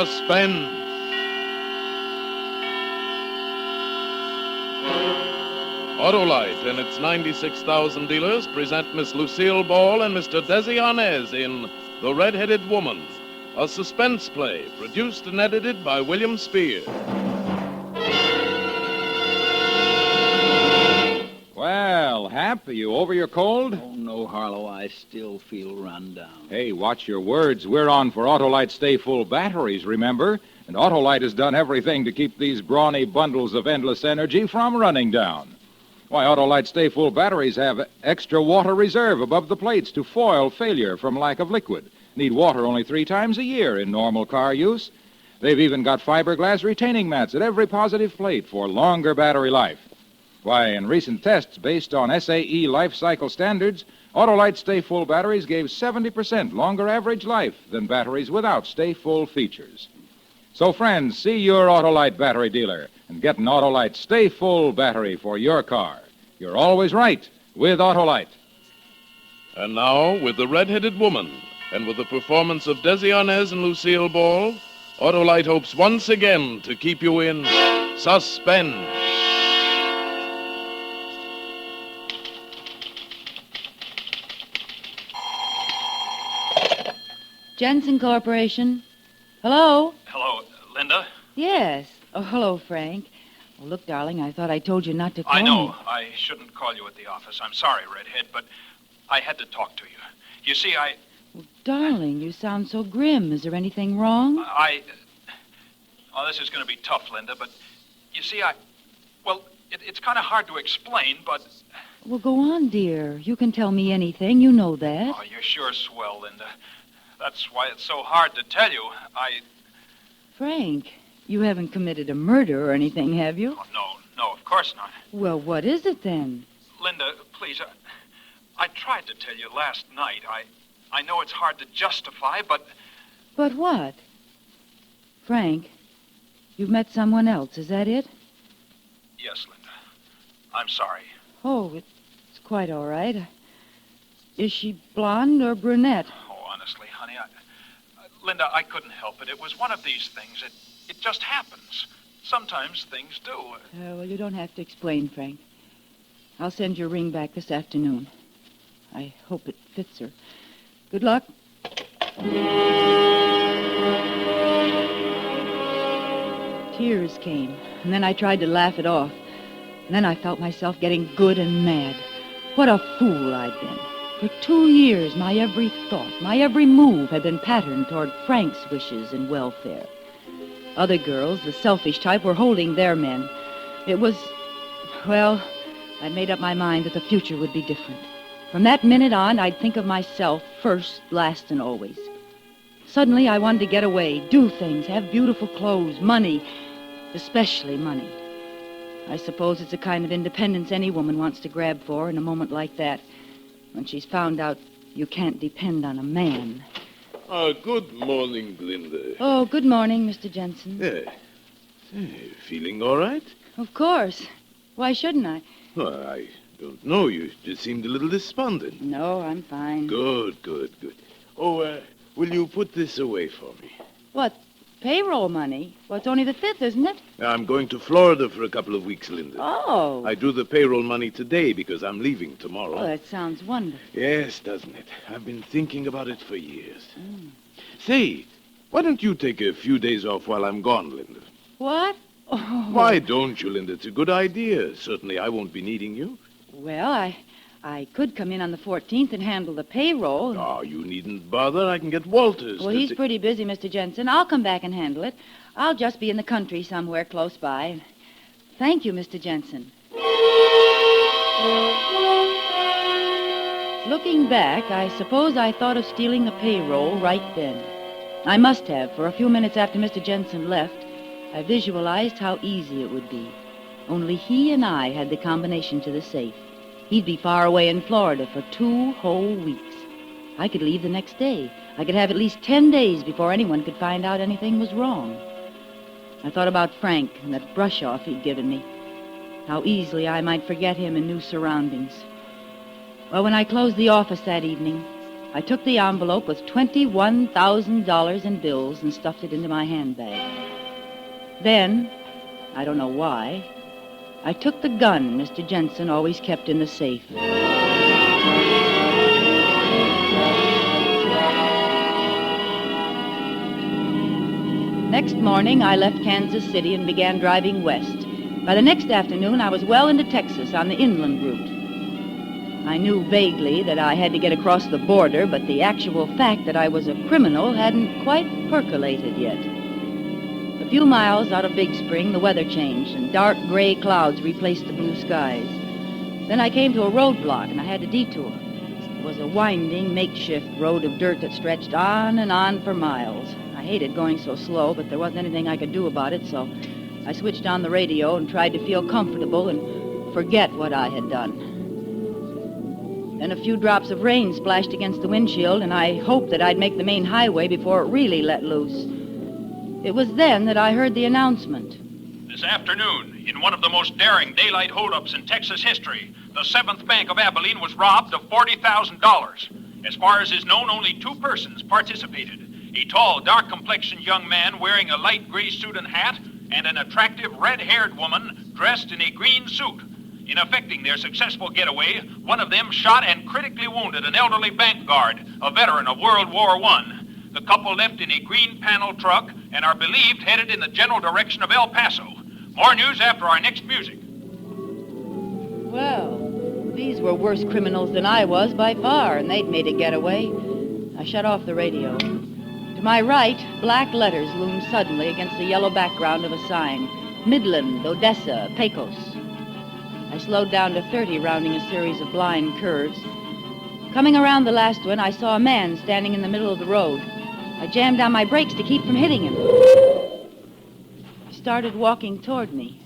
Suspense. Autolite and its 96,000 dealers present Miss Lucille Ball and Mr. Desi Arnaz in The Red-Headed Woman, a suspense play produced and edited by William Spear. Well, Hap, are you over your cold? Oh, no, Harlow. I still feel run down. Hey, watch your words. We're on for Autolite Stay Full batteries, remember? And Autolite has done everything to keep these brawny bundles of endless energy from running down. Why, Autolite Stay Full batteries have extra water reserve above the plates to foil failure from lack of liquid. Need water only 3 times a year in normal car use. They've even got fiberglass retaining mats at every positive plate for longer battery life. Why, in recent tests based on SAE life cycle standards, Autolite Stay Full batteries gave 70% longer average life than batteries without Stay Full features. So, friends, see your Autolite battery dealer and get an Autolite Stay Full battery for your car. You're always right with Autolite. And now, with The Red-Headed Woman, and with the performance of Desi Arnaz and Lucille Ball, Autolite hopes once again to keep you in suspense. Jensen Corporation. Hello? Hello, Linda? Yes. Oh, hello, Frank. Oh, look, darling, I thought I told you not to call I know. me. I shouldn't call you at the office. I'm sorry, Redhead, but I had to talk to you. You see, Oh, darling, you sound so grim. Is there anything wrong? Oh, this is going to be tough, Linda, but you see, it's kind of hard to explain, but... Well, go on, dear. You can tell me anything. You know that. Oh, you're sure swell, Linda. That's why it's so hard to tell you. Frank, you haven't committed a murder or anything, have you? Oh, no, of course not. Well, what is it then? Linda, please, I tried to tell you last night. I know it's hard to justify, but... But what? Frank, you've met someone else, is that it? Yes, Linda. I'm sorry. Oh, it's quite all right. Is she blonde or brunette? Oh, honestly, honey, Linda, I couldn't help it. It was one of these things. It just happens. Sometimes things do. Well, you don't have to explain, Frank. I'll send your ring back this afternoon. I hope it fits her. Good luck. Tears came, and then I tried to laugh it off. And then I felt myself getting good and mad. What a fool I'd been. For 2 years, my every thought, my every move had been patterned toward Frank's wishes and welfare. Other girls, the selfish type, were holding their men. It was, well, I'd made up my mind that the future would be different. From that minute on, I'd think of myself first, last, and always. Suddenly, I wanted to get away, do things, have beautiful clothes, money, especially money. I suppose it's a kind of independence any woman wants to grab for in a moment like that, when she's found out you can't depend on a man. Good morning, Glinda. Oh, good morning, Mr. Jensen. Feeling all right? Of course. Why shouldn't I? Well, I don't know. You just seemed a little despondent. No, I'm fine. Good. Oh, will you put this away for me? What, payroll money? Well, it's only the 5th, isn't it? I'm going to Florida for a couple of weeks, Linda. Oh. I do the payroll money today because I'm leaving tomorrow. Oh, that sounds wonderful. Yes, doesn't it? I've been thinking about it for years. Say, why don't you take a few days off while I'm gone, Linda? What? Oh. Why don't you, Linda? It's a good idea. Certainly I won't be needing you. Well, I could come in on the 14th and handle the payroll. Oh, you needn't bother. I can get Walters. Well, he's pretty busy, Mr. Jensen. I'll come back and handle it. I'll just be in the country somewhere close by. Thank you, Mr. Jensen. Looking back, I suppose I thought of stealing the payroll right then. I must have, for a few minutes after Mr. Jensen left, I visualized how easy it would be. Only he and I had the combination to the safe. He'd be far away in Florida for 2 whole weeks. I could leave the next day. I could have at least 10 days before anyone could find out anything was wrong. I thought about Frank and that brush-off he'd given me. How easily I might forget him in new surroundings. Well, when I closed the office that evening, I took the envelope with $21,000 in bills and stuffed it into my handbag. Then, I don't know why, I took the gun Mr. Jensen always kept in the safe. Next morning, I left Kansas City and began driving west. By the next afternoon, I was well into Texas on the inland route. I knew vaguely that I had to get across the border, but the actual fact that I was a criminal hadn't quite percolated yet. A few miles out of Big Spring, the weather changed, and dark gray clouds replaced the blue skies. Then I came to a roadblock, and I had to detour. It was a winding, makeshift road of dirt that stretched on and on for miles. I hated going so slow, but there wasn't anything I could do about it, so I switched on the radio and tried to feel comfortable and forget what I had done. Then a few drops of rain splashed against the windshield, and I hoped that I'd make the main highway before it really let loose. It was then that I heard the announcement. This afternoon, in one of the most daring daylight holdups in Texas history, the 7th Bank of Abilene was robbed of $40,000. As far as is known, only 2 persons participated. A tall, dark-complexioned young man wearing a light gray suit and hat, and an attractive, red-haired woman dressed in a green suit. In effecting their successful getaway, one of them shot and critically wounded an elderly bank guard, a veteran of World War I. The couple left in a green panel truck and are believed headed in the general direction of El Paso. More news after our next music. Well, these were worse criminals than I was by far, and they'd made a getaway. I shut off the radio. To my right, black letters loomed suddenly against the yellow background of a sign. Midland, Odessa, Pecos. I slowed down to 30, rounding a series of blind curves. Coming around the last one, I saw a man standing in the middle of the road. I jammed on my brakes to keep from hitting him. He started walking toward me.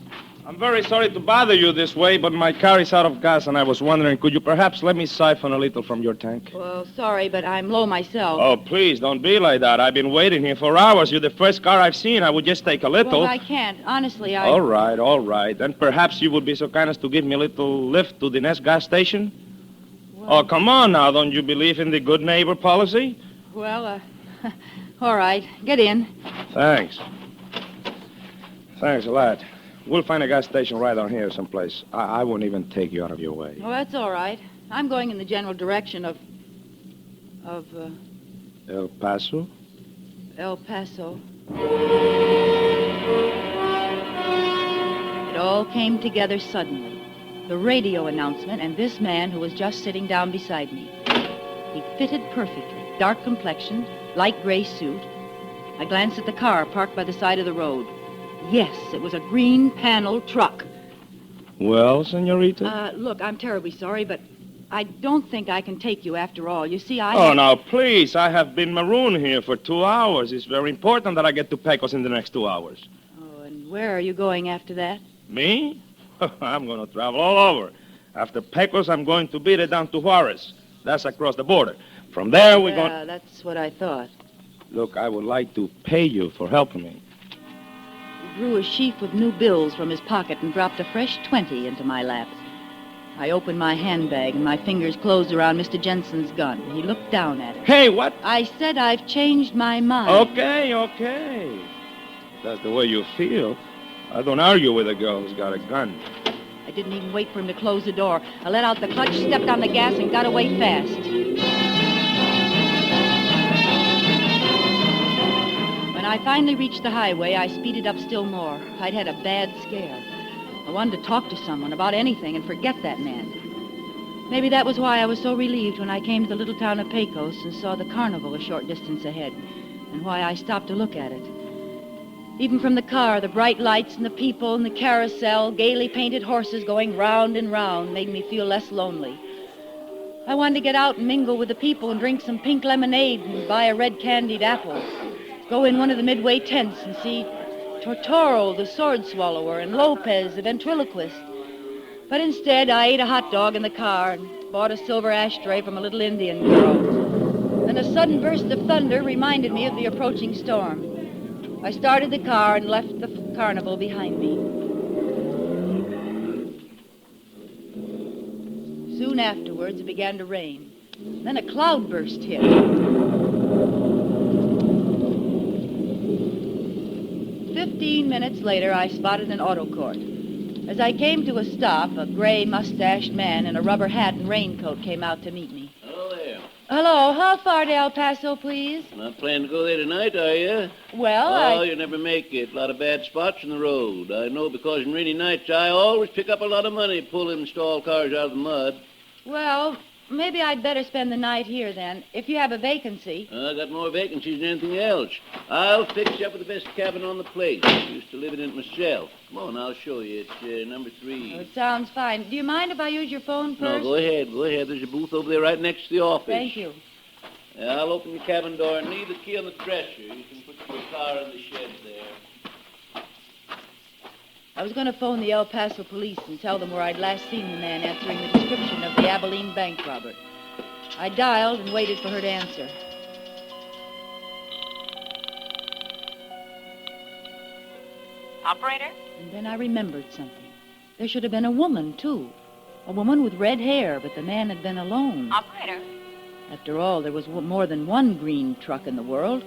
I'm very sorry to bother you this way, but my car is out of gas, and I was wondering, could you perhaps let me siphon a little from your tank? Well, sorry, but I'm low myself. Oh, please, don't be like that. I've been waiting here for hours. You're the first car I've seen. I would just take a little. Well, I can't. Honestly, All right. Then perhaps you would be so kind as to give me a little lift to the next gas station? Well, Oh, come on now. Don't you believe in the good neighbor policy? Well, all right. Get in. Thanks. Thanks a lot. We'll find a gas station right on here someplace. I won't even take you out of your way. Well, that's all right. I'm going in the general direction of El Paso? El Paso. It all came together suddenly. The radio announcement and this man who was just sitting down beside me. He fitted perfectly. Dark complexion, light gray suit. I glanced at the car parked by the side of the road. Yes, it was a green panel truck. Well, senorita? Look, I'm terribly sorry, but I don't think I can take you after all. You see, Oh, now, please. I have been marooned here for 2 hours. It's very important that I get to Pecos in the next 2 hours. Oh, and where are you going after that? Me? I'm going to travel all over. After Pecos, I'm going to beat it down to Juarez. That's across the border. From there, we're going... Yeah, that's what I thought. Look, I would like to pay you for helping me. He drew a sheaf of new bills from his pocket and dropped a fresh 20 into my lap. I opened my handbag and my fingers closed around Mr. Jensen's gun. He looked down at it. Hey, what? I said I've changed my mind. Okay. If that's the way you feel. I don't argue with a girl who's got a gun. I didn't even wait for him to close the door. I let out the clutch, stepped on the gas, and got away fast. When I finally reached the highway, I speeded up still more. I'd had a bad scare. I wanted to talk to someone about anything and forget that man. Maybe that was why I was so relieved when I came to the little town of Pecos and saw the carnival a short distance ahead, and why I stopped to look at it. Even from the car, the bright lights and the people and the carousel, gaily painted horses going round and round made me feel less lonely. I wanted to get out and mingle with the people and drink some pink lemonade and buy a red candied apple. Go in one of the midway tents and see Tortoro, the sword swallower, and Lopez, the ventriloquist. But instead, I ate a hot dog in the car and bought a silver ashtray from a little Indian girl. Then a sudden burst of thunder reminded me of the approaching storm. I started the car and left the carnival behind me. Soon afterwards, it began to rain. Then a cloudburst hit. 15 minutes later, I spotted an auto court. As I came to a stop, a gray mustached man in a rubber hat and raincoat came out to meet me. Hello there. Hello, how far to El Paso, please? Not planning to go there tonight, are you? Well, You never make it. A lot of bad spots in the road. I know because in rainy nights I always pick up a lot of money pulling stalled cars out of the mud. Well, maybe I'd better spend the night here then, if you have a vacancy. I got more vacancies than anything else. I'll fix you up with the best cabin on the place. Used to live in it myself. Come on, I'll show you. It's number 3. Oh, it sounds fine. Do you mind if I use your phone No, first? go ahead. Go ahead. There's a booth over there right next to the office. Thank you. I'll open your cabin door and leave the key on the dresser. You can put your car in the shed there. I was going to phone the El Paso police and tell them where I'd last seen the man answering the description of the Abilene bank robber. I dialed and waited for her to answer. Operator? And then I remembered something. There should have been a woman, too. A woman with red hair, but the man had been alone. Operator? After all, there was more than one green truck in the world.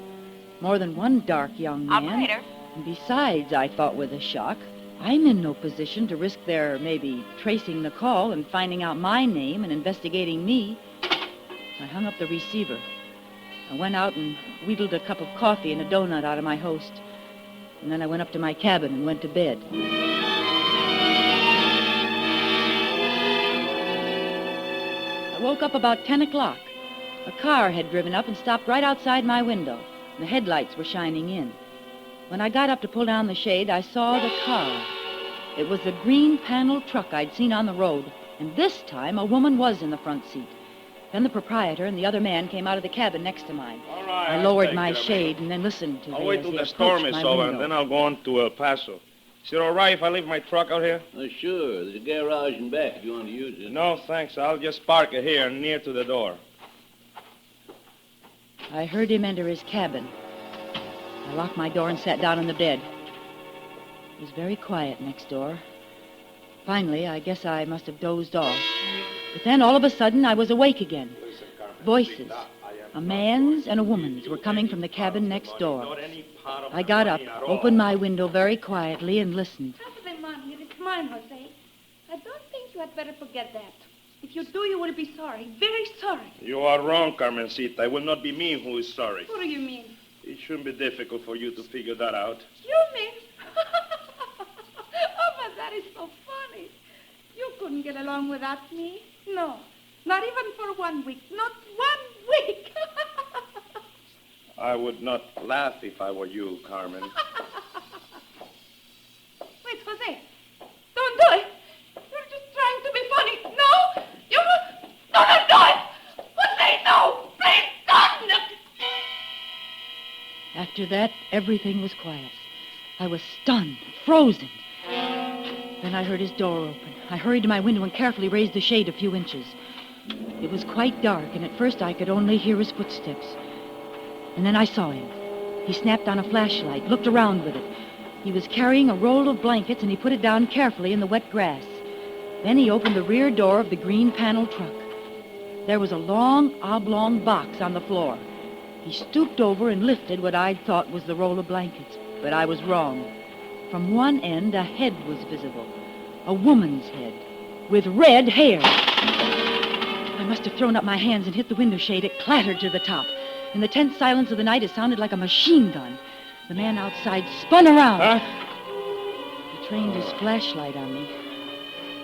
More than one dark young man. Operator? And besides, I thought with a shock, I'm in no position to risk their maybe tracing the call and finding out my name and investigating me. I hung up the receiver. I went out and wheedled a cup of coffee and a donut out of my host. And then I went up to my cabin and went to bed. I woke up about 10 o'clock. A car had driven up and stopped right outside my window. The headlights were shining in. When I got up to pull down the shade, I saw the car. It was the green panel truck I'd seen on the road, and this time a woman was in the front seat. Then the proprietor and the other man came out of the cabin next to mine. All right. I lowered my shade and then listened to I'll them wait as till they the storm approached is my over, window. and then I'll go on to El Paso. Is it all right if I leave my truck out here? Oh, sure. There's a garage in back if you want to use it. No, thanks. I'll just park it here near to the door. I heard him enter his cabin. I locked my door and sat down on the bed. It was very quiet next door. Finally, I guess I must have dozed off. But then, all of a sudden, I was awake again. Voices, a man's and a woman's, were coming from the cabin next door. I got up, opened my window very quietly, and listened. Half of them on here, it's mine, Jose. I don't think you had better forget that. If you do, you will be sorry, very sorry. You are wrong, Carmencita. It will not be me who is sorry. What do you mean? It shouldn't be difficult for you to figure that out. You mean? Oh, but that is so funny. You couldn't get along without me. No, not even for 1 week. Not 1 week. I would not laugh if I were you, Carmen. Wait, Jose. Don't do it. You're just trying to be funny. No, you don't do it. Jose, no. Please don't. After that, everything was quiet. I was stunned, frozen. Then I heard his door open. I hurried to my window and carefully raised the shade a few inches. It was quite dark, and at first I could only hear his footsteps. And then I saw him. He snapped on a flashlight, looked around with it. He was carrying a roll of blankets, and he put it down carefully in the wet grass. Then he opened the rear door of the green panel truck. There was a long, oblong box on the floor. He stooped over and lifted what I'd thought was the roll of blankets, but I was wrong. From one end, a head was visible. A woman's head, with red hair. I must have thrown up my hands and hit the window shade. It clattered to the top. In the tense silence of the night, it sounded like a machine gun. The man outside spun around. Huh? He trained his flashlight on me.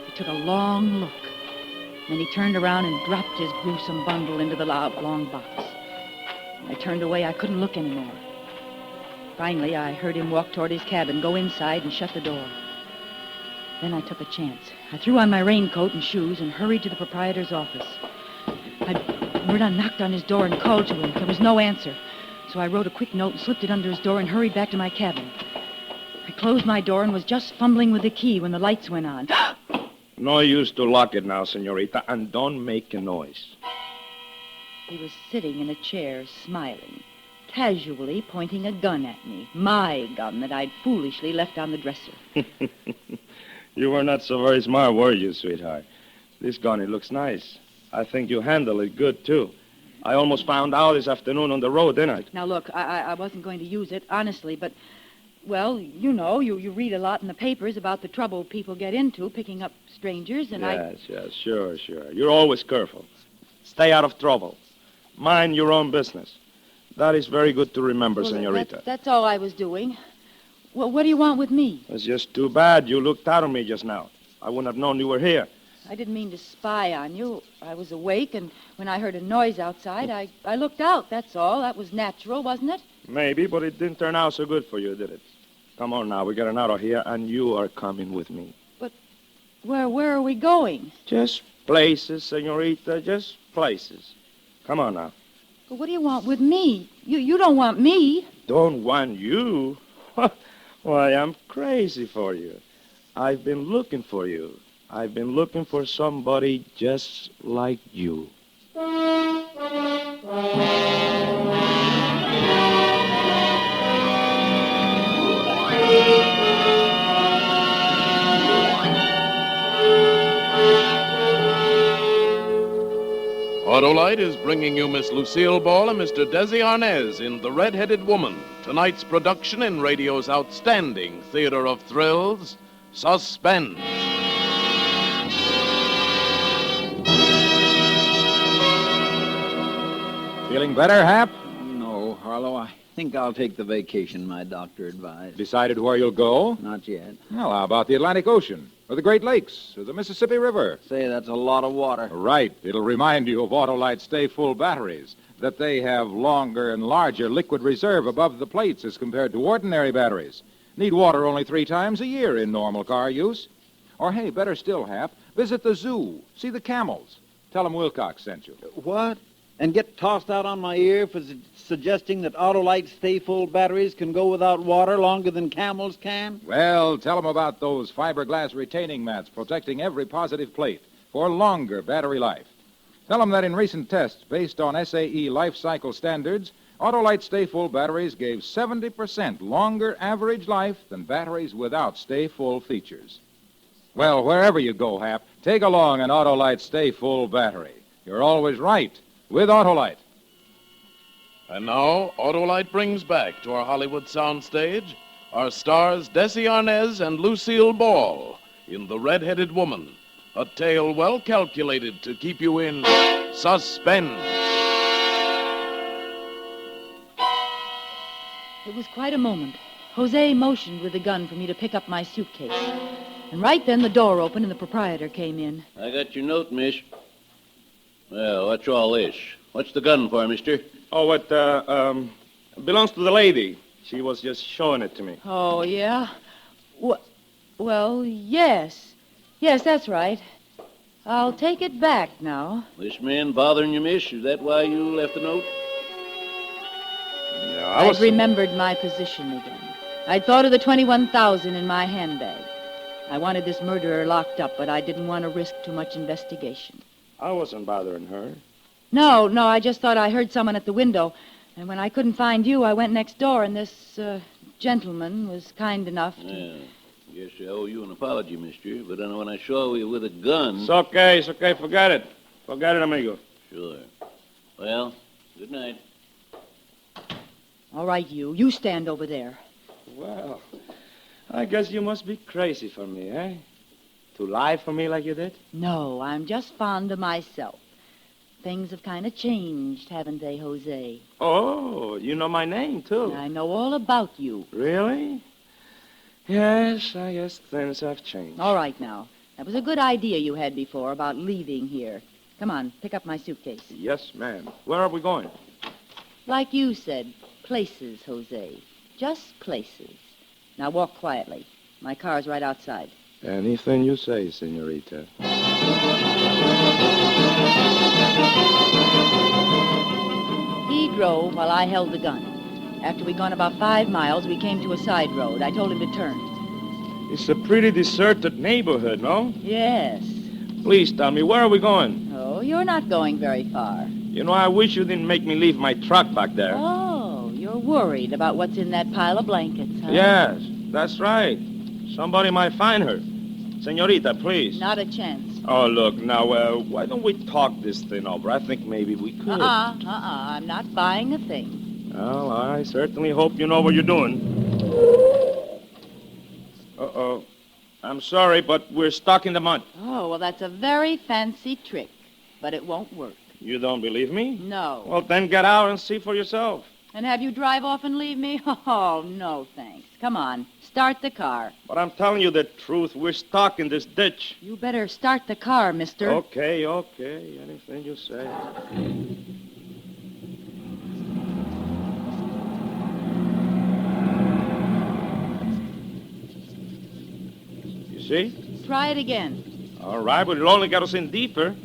He took a long look. Then he turned around and dropped his gruesome bundle into the long box. I turned away. I couldn't look anymore. Finally, I heard him walk toward his cabin, go inside, and shut the door. Then I took a chance. I threw on my raincoat and shoes and hurried to the proprietor's office. I knocked on his door and called to him. There was no answer. So I wrote a quick note and slipped it under his door and hurried back to my cabin. I closed my door and was just fumbling with the key when the lights went on. No use to lock it now, senorita, and don't make a noise. He was sitting in a chair, smiling, casually pointing a gun at me. My gun that I'd foolishly left on the dresser. You were not so very smart, were you, sweetheart? This gun, it looks nice. I think you handle it good, too. I almost found out this afternoon on the road, didn't I? Now, look, I wasn't going to use it, honestly, but, well, you know, you read a lot in the papers about the trouble people get into picking up strangers, and Yes, sure. You're always careful. Stay out of trouble. Mind your own business. That is very good to remember, Well, senorita. That's all I was doing. Well, what do you want with me? It's just too bad you looked out on me just now. I wouldn't have known you were here. I didn't mean to spy on you. I was awake, and when I heard a noise outside, I looked out, that's all. That was natural, wasn't it? Maybe, but it didn't turn out so good for you, did it? Come on now, we're getting out of here, and you are coming with me. But where are we going? Just places, senorita, just places. Come on now. But what do you want with me? You don't want me. Don't want you? Why, I'm crazy for you. I've been looking for you. I've been looking for somebody just like you. Autolite is bringing you Miss Lucille Ball and Mr. Desi Arnaz in The Red-Headed Woman, tonight's production in radio's outstanding theater of thrills, Suspense. Feeling better, Hap? No, Harlow, I think I'll take the vacation my doctor advised. Decided where you'll go? Not yet. Well, how about the Atlantic Ocean, or the Great Lakes, or the Mississippi River? Say, that's a lot of water. Right. It'll remind you of Autolite Stay Full batteries, that they have longer and larger liquid reserve above the plates as compared to ordinary batteries. Need water only 3 times a year in normal car use. Or, hey, better still, Hap, visit the zoo, see the camels. Tell them Wilcox sent you. What? And get tossed out on my ear for suggesting that Autolite Stay Full batteries can go without water longer than camels can? Well, tell them about those fiberglass retaining mats protecting every positive plate for longer battery life. Tell them that in recent tests based on SAE life cycle standards, Autolite Stay Full batteries gave 70% longer average life than batteries without Stay Full features. Well, wherever you go, Hap, take along an Autolite Stay Full battery. You're always right with Autolite. And now, Autolite brings back to our Hollywood soundstage our stars Desi Arnaz and Lucille Ball in The Red-Headed Woman, a tale well calculated to keep you in suspense. It was quite a moment. Jose motioned with the gun for me to pick up my suitcase. And right then the door opened and the proprietor came in. I got your note, miss. Well, what's all this? What's the gun for, mister? Oh, it belongs to the lady. She was just showing it to me. Oh, yeah? Well, yes. Yes, that's right. I'll take it back now. This man bothering you, miss? Is that why you left the note? Yeah, I'd remembered my position again. I'd thought of the $21,000 in my handbag. I wanted this murderer locked up, but I didn't want to risk too much investigation. I wasn't bothering her. No, I just thought I heard someone at the window. And when I couldn't find you, I went next door, and this gentleman was kind enough to... Yeah. Guess I owe you an apology, mister. But then when I saw you with a gun... It's okay. Forget it. Forget it, amigo. Sure. Well, good night. All right, you stand over there. Well, I guess you must be crazy for me, eh? To lie for me like you did? No, I'm just fond of myself. Things have kind of changed, haven't they, Jose? Oh, you know my name, too. I know all about you. Really? Yes, I guess things have changed. All right, now. That was a good idea you had before about leaving here. Come on, pick up my suitcase. Yes, ma'am. Where are we going? Like you said, places, Jose. Just places. Now walk quietly. My car's right outside. Anything you say, senorita. He drove while I held the gun. After we'd gone about 5 miles, we came to a side road. I told him to turn. It's a pretty deserted neighborhood, no? Yes. Please tell me, where are we going? Oh, you're not going very far. You know, I wish you didn't make me leave my truck back there. Oh, you're worried about what's in that pile of blankets, huh? Yes, that's right. Somebody might find her. Senorita, please. Not a chance. Oh, look, now, why don't we talk this thing over? I think maybe we could. I'm not buying a thing. Well, I certainly hope you know what you're doing. Uh-oh. I'm sorry, but we're stuck in the mud. Oh, well, that's a very fancy trick, but it won't work. You don't believe me? No. Well, then get out and see for yourself. And have you drive off and leave me? Oh, no, thanks. Come on, start the car. But I'm telling you the truth. We're stuck in this ditch. You better start the car, mister. Okay. Anything you say. You see? Try it again. All right, but it'll only get us in deeper.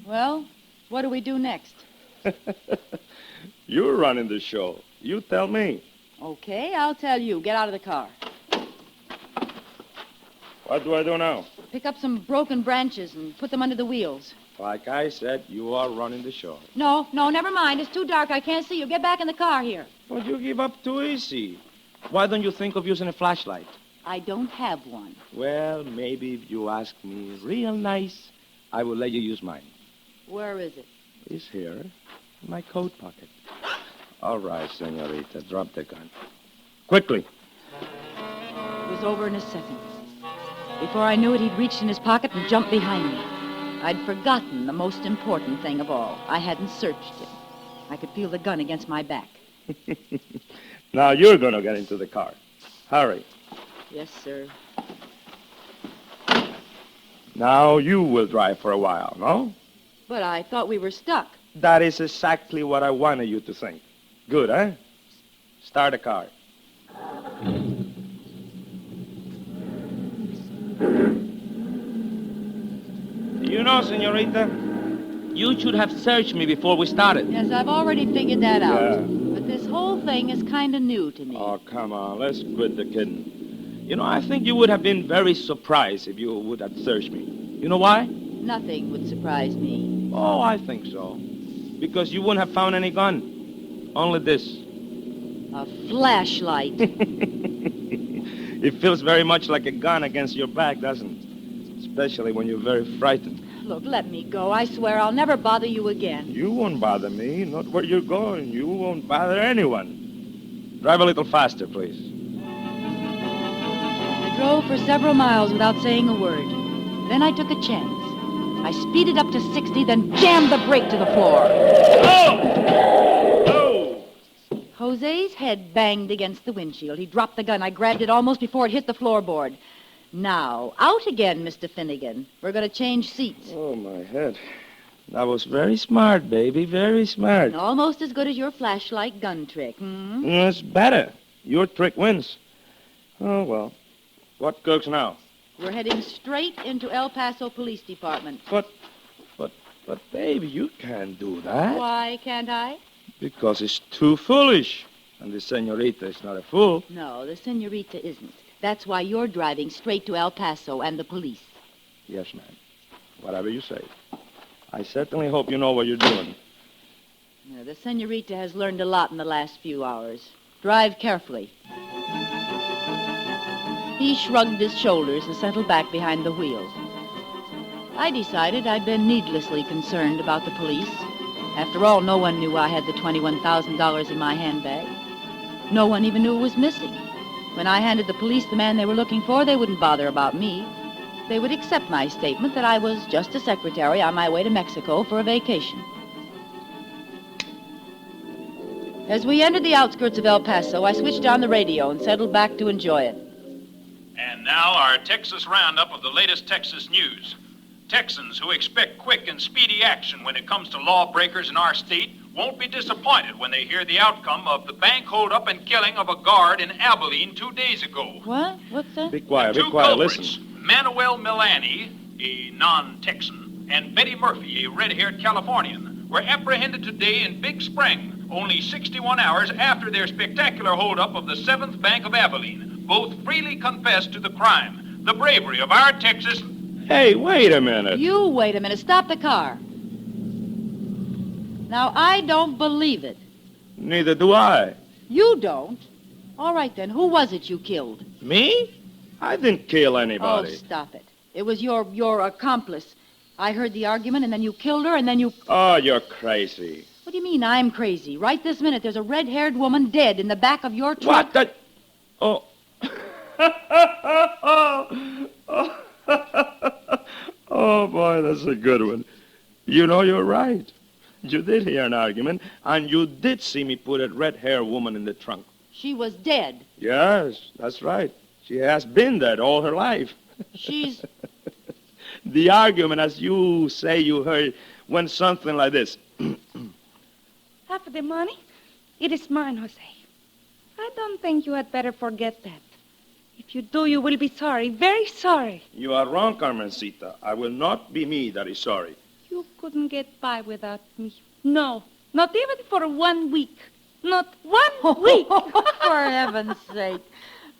Well, what do we do next? You're running the show. You tell me. Okay, I'll tell you. Get out of the car. What do I do now? Pick up some broken branches and put them under the wheels. Like I said, you are running the show. No, never mind. It's too dark. I can't see you. Get back in the car here. But you give up too easy. Why don't you think of using a flashlight? I don't have one. Well, maybe if you ask me real nice, I will let you use mine. Where is it? It's here, in my coat pocket. All right, senorita, drop the gun. Quickly. It was over in a second. Before I knew it, he'd reached in his pocket and jumped behind me. I'd forgotten the most important thing of all. I hadn't searched him. I could feel the gun against my back. Now you're going to get into the car. Hurry. Yes, sir. Now you will drive for a while, no? But I thought we were stuck. That is exactly what I wanted you to think. Good, eh? Start the car. You know, senorita, you should have searched me before we started. Yes, I've already figured that out. Yeah. But this whole thing is kind of new to me. Oh, come on. Let's quit the kidding. You know, I think you would have been very surprised if you would have searched me. You know why? Nothing would surprise me. Oh, I think so. Because you wouldn't have found any gun. Only this. A flashlight. It feels very much like a gun against your back, doesn't it? Especially when you're very frightened. Look, let me go. I swear I'll never bother you again. You won't bother me, not where you're going. You won't bother anyone. Drive a little faster, please. I drove for several miles without saying a word. Then I took a chance. I speeded up to 60, then jammed the brake to the floor. Oh! Jose's head banged against the windshield. He dropped the gun. I grabbed it almost before it hit the floorboard. Now, out again, Mr. Finnegan. We're going to change seats. Oh, my head. That was very smart, baby, very smart. Almost as good as your flashlight gun trick, hmm? It's better. Your trick wins. Oh, well. What cooks now? We're heading straight into El Paso Police Department. But, baby, you can't do that. Why can't I? Because it's too foolish. And the senorita is not a fool. No, the senorita isn't. That's why you're driving straight to El Paso and the police. Yes, ma'am. Whatever you say. I certainly hope you know what you're doing. The senorita has learned a lot in the last few hours. Drive carefully. He shrugged his shoulders and settled back behind the wheel. I decided I'd been needlessly concerned about the police. After all, no one knew I had the $21,000 in my handbag. No one even knew it was missing. When I handed the police the man they were looking for, they wouldn't bother about me. They would accept my statement that I was just a secretary on my way to Mexico for a vacation. As we entered the outskirts of El Paso, I switched on the radio and settled back to enjoy it. And now our Texas roundup of the latest Texas news. Texans who expect quick and speedy action when it comes to lawbreakers in our state won't be disappointed when they hear the outcome of the bank holdup and killing of a guard in Abilene 2 days ago. What? What's that? Be quiet, Two culprits, Manuel Milani, a non-Texan, and Betty Murphy, a red-haired Californian, were apprehended today in Big Spring, only 61 hours after their spectacular holdup of the 7th Bank of Abilene. Both freely confessed to the crime. The bravery of our Texas... Hey, wait a minute. You wait a minute. Stop the car. Now, I don't believe it. Neither do I. You don't? All right, then. Who was it you killed? Me? I didn't kill Oh, anybody. stop it. It was your accomplice. I heard the argument, and then you killed her, and then you... Oh, you're crazy. What do you mean I'm crazy? Right this minute, there's a red-haired woman dead in the back of your truck. What? That... Oh. Oh, boy, that's a good one. You know, you're right. You did hear an argument, and you did see me put a red-haired woman in the trunk. She was dead. Yes, that's right. She has been dead all her life. She's... The argument, as you say you heard, went something like this. Half of the money? It is mine, Jose. I don't think you had better forget that. If you do, you will be sorry, very sorry. You are wrong, Carmencita. I will not be me that is sorry. You couldn't get by without me. No, not even for 1 week. Not 1 week. For heaven's sake.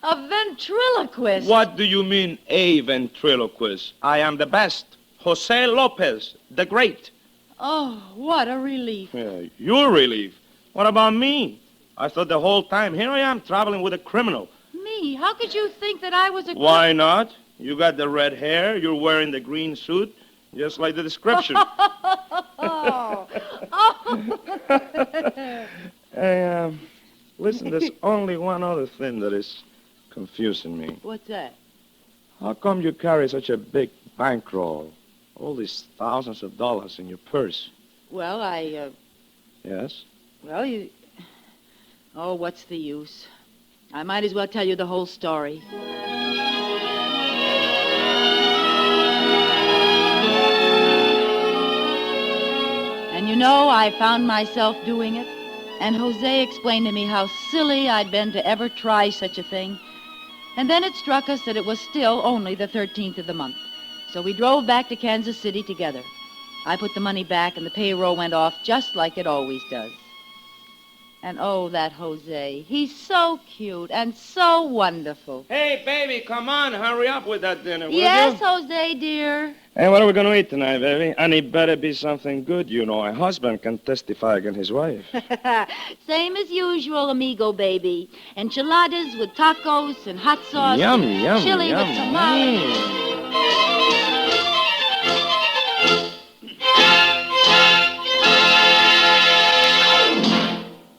A ventriloquist. What do you mean, a ventriloquist? I am the best. Jose Lopez, the great. Oh, what a relief. Yeah, your relief. What about me? I thought the whole time, here I am traveling with a criminal. Me? How could you think that I was a... Why not? You got the red hair, you're wearing the green suit, just like the description. Oh. Hey, listen, there's only one other thing that is confusing me. What's that? How come you carry such a big bankroll? All these thousands of dollars in your purse. Well, Yes? Well, you... Oh, what's the use? I might as well tell you the whole story. And you know, I found myself doing it. And Jose explained to me how silly I'd been to ever try such a thing. And then it struck us that it was still only the 13th of the month. So we drove back to Kansas City together. I put the money back, and the payroll went off just like it always does. And oh, that Jose. He's so cute and so wonderful. Hey, baby, come on. Hurry up with that dinner, will Yes, you? Jose, dear. Hey, what are we going to eat tonight, baby? And it better be something good, you know. A husband can testify against his wife. Same as usual, amigo, baby. Enchiladas with tacos and hot sauce. Yum, and yum, chili yum. with tamales.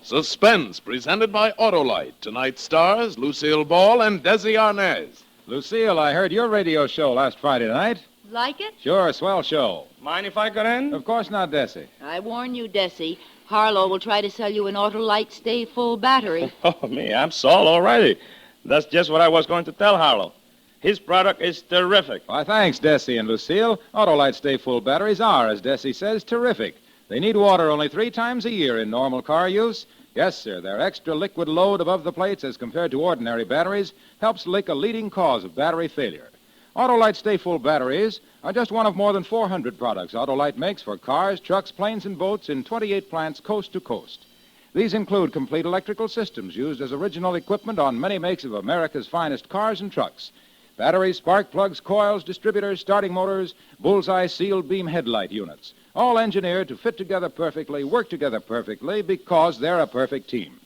Suspense, presented by Autolite. Tonight's stars, Lucille Ball and Desi Arnaz. Lucille, I heard your radio show last Friday night. Like it? Sure, swell show. Mind if I get in? Of course not, Desi. I warn you, Desi. Harlow will try to sell you an Autolite Stay Full battery. Oh, me, I'm sold already. That's just what I was going to tell Harlow. His product is terrific. Why, thanks, Desi and Lucille. Autolite Stay Full batteries are, as Desi says, terrific. They need water only 3 times a year in normal car use. Yes, sir, their extra liquid load above the plates as compared to ordinary batteries helps lick a leading cause of battery failure. Autolite Stay Full batteries are just one of more than 400 products Autolite makes for cars, trucks, planes, and boats in 28 plants coast to coast. These include complete electrical systems used as original equipment on many makes of America's finest cars and trucks. Batteries, spark plugs, coils, distributors, starting motors, bullseye sealed beam headlight units. All engineered to fit together perfectly, work together perfectly, because they're a perfect team.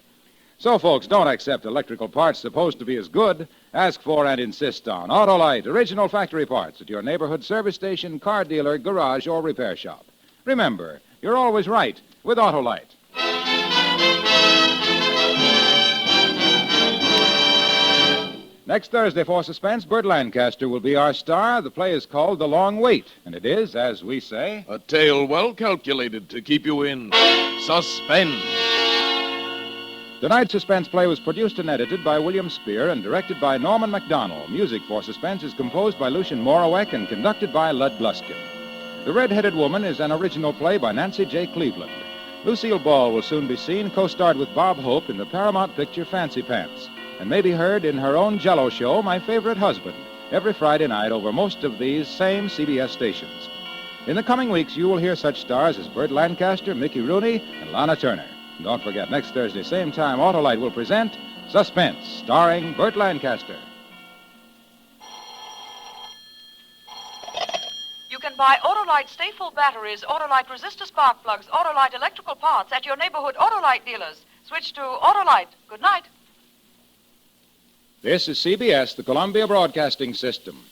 So, folks, don't accept electrical parts supposed to be as good. Ask for and insist on Autolite, original factory parts at your neighborhood service station, car dealer, garage, or repair shop. Remember, you're always right with Autolite. Next Thursday for Suspense, Burt Lancaster will be our star. The play is called The Long Wait, and it is, as we say... A tale well calculated to keep you in suspense. Tonight's Suspense play was produced and edited by William Spear and directed by Norman MacDonald. Music for Suspense is composed by Lucien Morawek and conducted by Lud Gluskin. The Red-Headed Woman is an original play by Nancy J. Cleveland. Lucille Ball will soon be seen co-starred with Bob Hope in the Paramount picture Fancy Pants, and may be heard in her own Jell-O show, My Favorite Husband, every Friday night over most of these same CBS stations. In the coming weeks, you will hear such stars as Burt Lancaster, Mickey Rooney, and Lana Turner. And don't forget, next Thursday, same time, Autolite will present Suspense, starring Burt Lancaster. You can buy Autolite Stay Full batteries, Autolite resistor spark plugs, Autolite electrical parts at your neighborhood Autolite dealers. Switch to Autolite. Good night. This is CBS, the Columbia Broadcasting System.